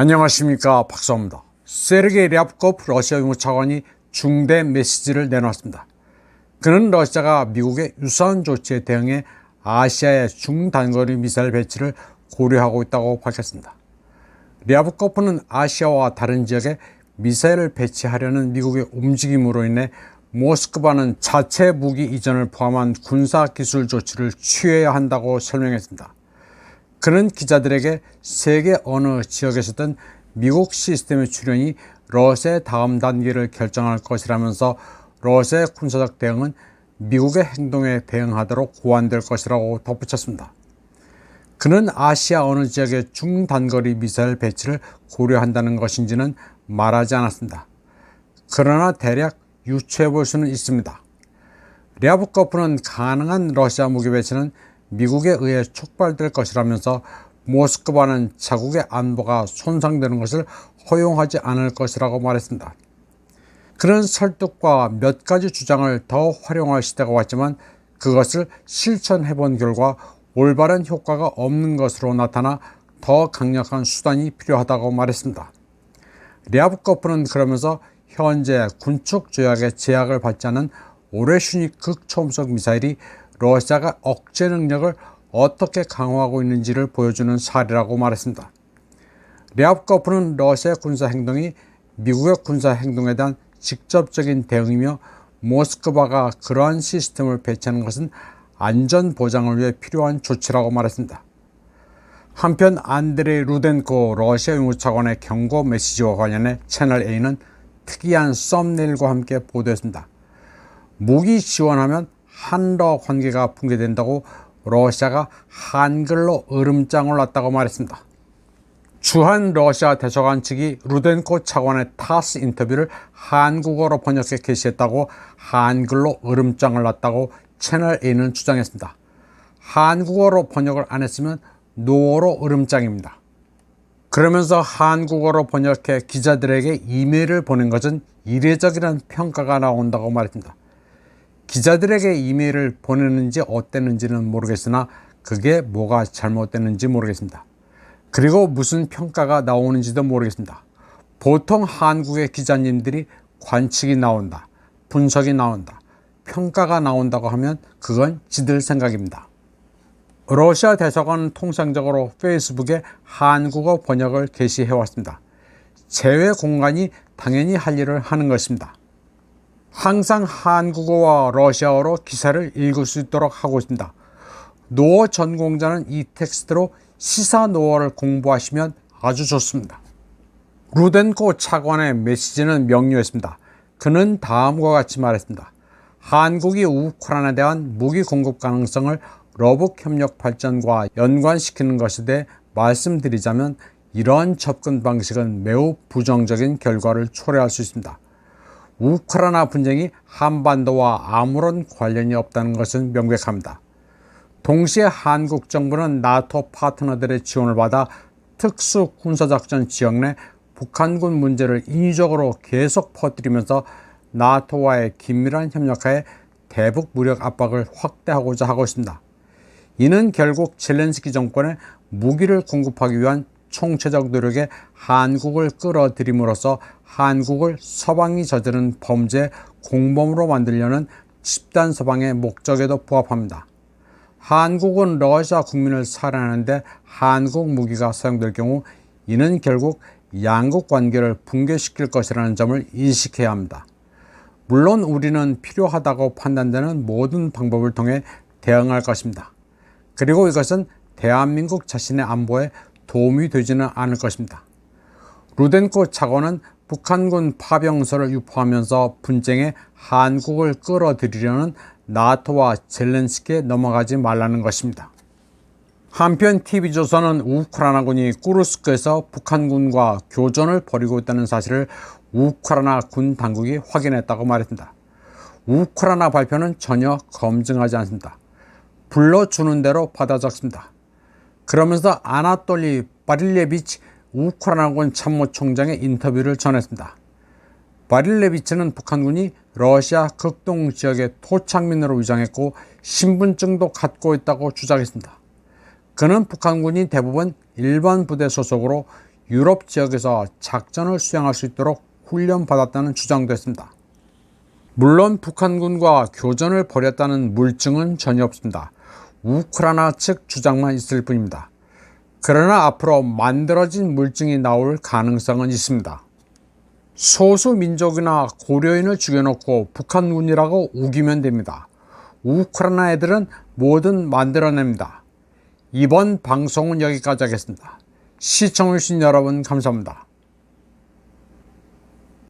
안녕하십니까, 박사입니다. 세르게이 랴브코프 러시아 외무차관이 중대 메시지를 내놨습니다. 그는 러시아가 미국의 유사한 조치에 대응해 아시아의 중단거리 미사일 배치를 고려하고 있다고 밝혔습니다. 랴브코프는 아시아와 다른 지역에 미사일을 배치하려는 미국의 움직임으로 인해 모스크바는 자체 무기 이전을 포함한 군사기술 조치를 취해야 한다고 설명했습니다. 그는 기자들에게 세계 어느 지역에서든 미국 시스템의 출현이 러시아의 다음 단계를 결정할 것이라면서 러시아의 군사적 대응은 미국의 행동에 대응하도록 고안될 것이라고 덧붙였습니다. 그는 아시아 어느 지역의 중단거리 미사일 배치를 고려한다는 것인지는 말하지 않았습니다. 그러나 대략 유추해 볼 수는 있습니다. 랴브코프는 가능한 러시아 무기 배치는 미국에 의해 촉발될 것이라면서 모스크바는 자국의 안보가 손상되는 것을 허용하지 않을 것이라고 말했습니다. 그는 설득과 몇 가지 주장을 더 활용할 시대가 왔지만 그것을 실천해 본 결과 올바른 효과가 없는 것으로 나타나 더 강력한 수단이 필요하다고 말했습니다. 랴브코프는 그러면서 현재 군축 조약의 제약을 받지 않은 오레슈닉 극초음속 미사일이 러시아가 억제 능력을 어떻게 강화하고 있는지를 보여주는 사례라고 말했습니다. 랴브코프는 러시아의 군사 행동이 미국의 군사 행동에 대한 직접적인 대응이며 모스크바가 그러한 시스템을 배치하는 것은 안전 보장을 위해 필요한 조치라고 말했습니다. 한편 안드레이 루덴코 러시아 외무차관의 경고 메시지와 관련해 채널A는 특이한 썸네일과 함께 보도했습니다. 무기 지원하면 한러 관계가 붕괴된다고 러시아가 한글로 으름장 올랐다고 말했습니다. 주한 러시아 대사관 측이 루덴코 차관의 타스 인터뷰를 한국어로 번역해 게시했다고 한글로 으름장을 놨다고 채널A는 주장했습니다. 한국어로 번역을 안 했으면 노어로 으름장입니다. 그러면서 한국어로 번역해 기자들에게 이메일을 보낸 것은 이례적이라는 평가가 나온다고 말했습니다. 기자들에게 이메일을 보내는지 어땠는지는 모르겠으나 그게 뭐가 잘못됐는지 모르겠습니다. 그리고 무슨 평가가 나오는지도 모르겠습니다. 보통 한국의 기자님들이 관측이 나온다, 분석이 나온다, 평가가 나온다고 하면 그건 지들 생각입니다. 러시아 대사관은 통상적으로 페이스북에 한국어 번역을 게시해왔습니다. 제외 공간이 당연히 할 일을 하는 것입니다. 항상 한국어와 러시아어로 기사를 읽을 수 있도록 하고 있습니다. 노어 전공자는 이 텍스트로 시사 노어를 공부하시면 아주 좋습니다. 루덴코 차관의 메시지는 명료했습니다. 그는 다음과 같이 말했습니다. 한국이 우크라이나에 대한 무기 공급 가능성을 러북 협력 발전과 연관시키는 것에 대해 말씀드리자면 이러한 접근 방식은 매우 부정적인 결과를 초래할 수 있습니다. 우크라이나 분쟁이 한반도와 아무런 관련이 없다는 것은 명백합니다. 동시에 한국 정부는 나토 파트너들의 지원을 받아 특수 군사작전 지역 내 북한군 문제를 인위적으로 계속 퍼뜨리면서 나토와의 긴밀한 협력하에 대북 무력 압박을 확대하고자 하고 있습니다. 이는 결국 젤렌스키 정권에 무기를 공급하기 위한 총체적 노력에 한국을 끌어들임으로써 한국을 서방이 저지른 범죄 공범으로 만들려는 집단 서방의 목적에도 부합합니다. 한국은 러시아 국민을 살해하는데 한국 무기가 사용될 경우 이는 결국 양국 관계를 붕괴시킬 것이라는 점을 인식해야 합니다. 물론 우리는 필요하다고 판단되는 모든 방법을 통해 대응할 것입니다. 그리고 이것은 대한민국 자신의 안보에 도움이 되지는 않을 것입니다. 루덴코 차관은 북한군 파병설을 유포하면서 분쟁에 한국을 끌어들이려는 나토와 젤렌스키에 넘어가지 말라는 것입니다. 한편 TV조선은 우크라이나군이 쿠르스크에서 북한군과 교전을 벌이고 있다는 사실을 우크라이나 군 당국이 확인했다고 말했습니다. 우크라이나 발표는 전혀 검증하지 않습니다. 불러주는 대로 받아 적습니다. 그러면서 아나톨리 바릴레비치 우크라이나군 참모총장의 인터뷰를 전했습니다. 바릴레비치는 북한군이 러시아 극동 지역의 토착민으로 위장했고 신분증도 갖고 있다고 주장했습니다. 그는 북한군이 대부분 일반 부대 소속으로 유럽 지역에서 작전을 수행할 수 있도록 훈련받았다는 주장도 했습니다. 물론 북한군과 교전을 벌였다는 물증은 전혀 없습니다. 우크라이나 측 주장만 있을 뿐입니다. 그러나 앞으로 만들어진 물증이 나올 가능성은 있습니다. 소수민족이나 고려인을 죽여놓고 북한군이라고 우기면 됩니다. 우크라이나 애들은 뭐든 만들어냅니다. 이번 방송은 여기까지 하겠습니다. 시청해주신 여러분 감사합니다.